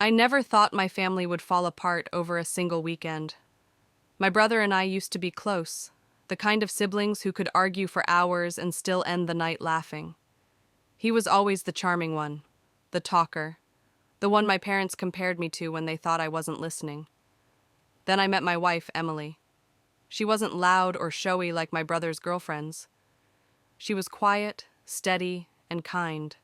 I never thought my family would fall apart over a single weekend. My brother and I used to be close, the kind of siblings who could argue for hours and still end the night laughing. He was always the charming one, the talker, the one my parents compared me to when they thought I wasn't listening. Then I met my wife, Emily. She wasn't loud or showy like my brother's girlfriends. She was quiet, steady, and kind.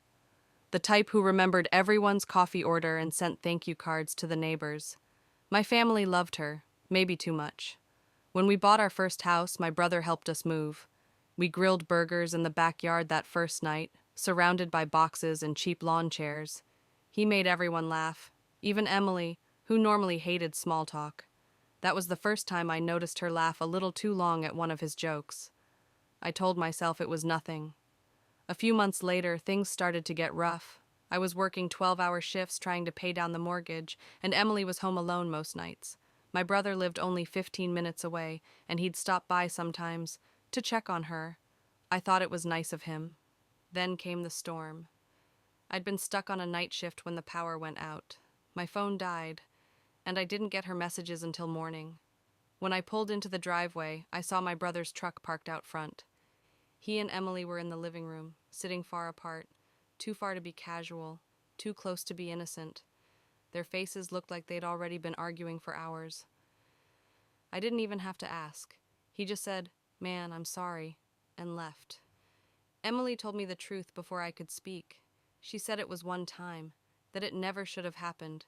The type who remembered everyone's coffee order and sent thank you cards to the neighbors. My family loved her, maybe too much. When we bought our first house, my brother helped us move. We grilled burgers in the backyard that first night, surrounded by boxes and cheap lawn chairs. He made everyone laugh, even Emily, who normally hated small talk. That was the first time I noticed her laugh a little too long at one of his jokes. I told myself it was nothing. A few months later, things started to get rough. I was working 12-hour shifts trying to pay down the mortgage, and Emily was home alone most nights. My brother lived only 15 minutes away, and he'd stop by sometimes to check on her. I thought it was nice of him. Then came the storm. I'd been stuck on a night shift when the power went out. My phone died, and I didn't get her messages until morning. When I pulled into the driveway, I saw my brother's truck parked out front. He and Emily were in the living room, sitting far apart, too far to be casual, too close to be innocent. Their faces looked like they'd already been arguing for hours. I didn't even have to ask. He just said, "Man, I'm sorry," and left. Emily told me the truth before I could speak. She said it was one time, that it never should have happened,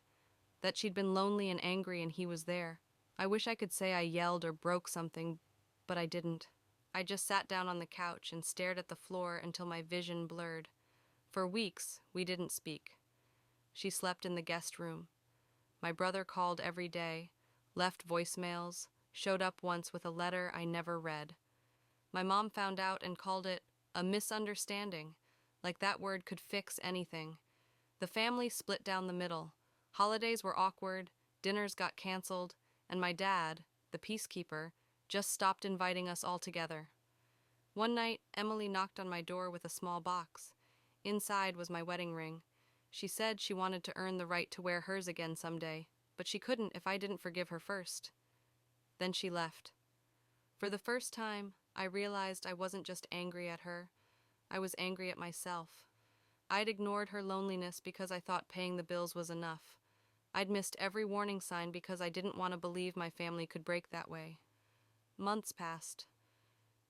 that she'd been lonely and angry and he was there. I wish I could say I yelled or broke something, but I didn't. I just sat down on the couch and stared at the floor until my vision blurred. For weeks, we didn't speak. She slept in the guest room. My brother called every day, left voicemails, showed up once with a letter I never read. My mom found out and called it a misunderstanding, like that word could fix anything. The family split down the middle. Holidays were awkward, dinners got canceled, and my dad, the peacekeeper, just stopped inviting us all together. One night, Emily knocked on my door with a small box. Inside was my wedding ring. She said she wanted to earn the right to wear hers again someday, but she couldn't if I didn't forgive her first. Then she left. For the first time, I realized I wasn't just angry at her. I was angry at myself. I'd ignored her loneliness because I thought paying the bills was enough. I'd missed every warning sign because I didn't want to believe my family could break that way. Months passed.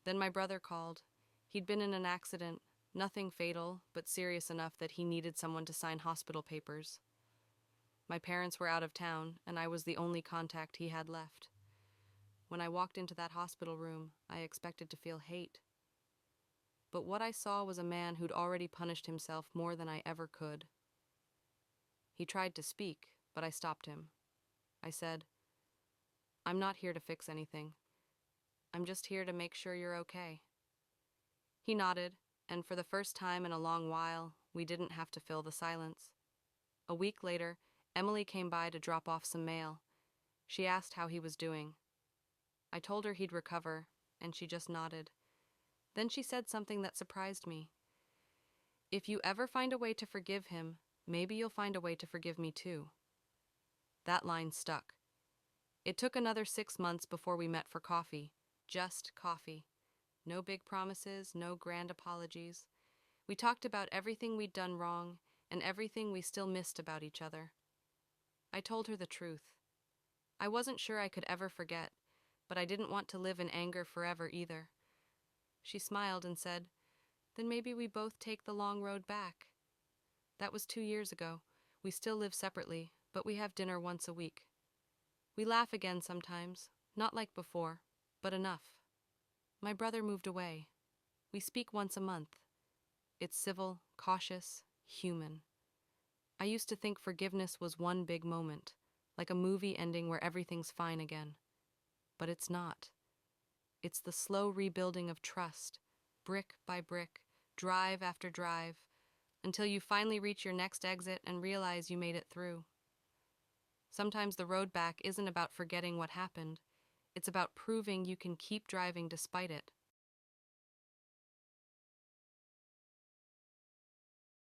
Then my brother called. He'd been in an accident, nothing fatal, but serious enough that he needed someone to sign hospital papers. My parents were out of town, and I was the only contact he had left. When I walked into that hospital room, I expected to feel hate. But what I saw was a man who'd already punished himself more than I ever could. He tried to speak, but I stopped him. I said, "I'm not here to fix anything. I'm just here to make sure you're okay." He nodded, and for the first time in a long while, we didn't have to fill the silence. A week later, Emily came by to drop off some mail. She asked how he was doing. I told her he'd recover, and she just nodded. Then she said something that surprised me. "If you ever find a way to forgive him, maybe you'll find a way to forgive me too." That line stuck. It took another 6 months before we met for coffee. Just coffee. No big promises, no grand apologies. We talked about everything we'd done wrong and everything we still missed about each other. I told her the truth. I wasn't sure I could ever forget, but I didn't want to live in anger forever either. She smiled and said, "Then maybe we both take the long road back." That was 2 years ago. We still live separately, but we have dinner once a week. We laugh again sometimes, not like before, but enough. My brother moved away. We speak once a month. It's civil, cautious, human. I used to think forgiveness was one big moment, like a movie ending where everything's fine again. But it's not. It's the slow rebuilding of trust, brick by brick, drive after drive, until you finally reach your next exit and realize you made it through. Sometimes the road back isn't about forgetting what happened. It's about proving you can keep driving despite it.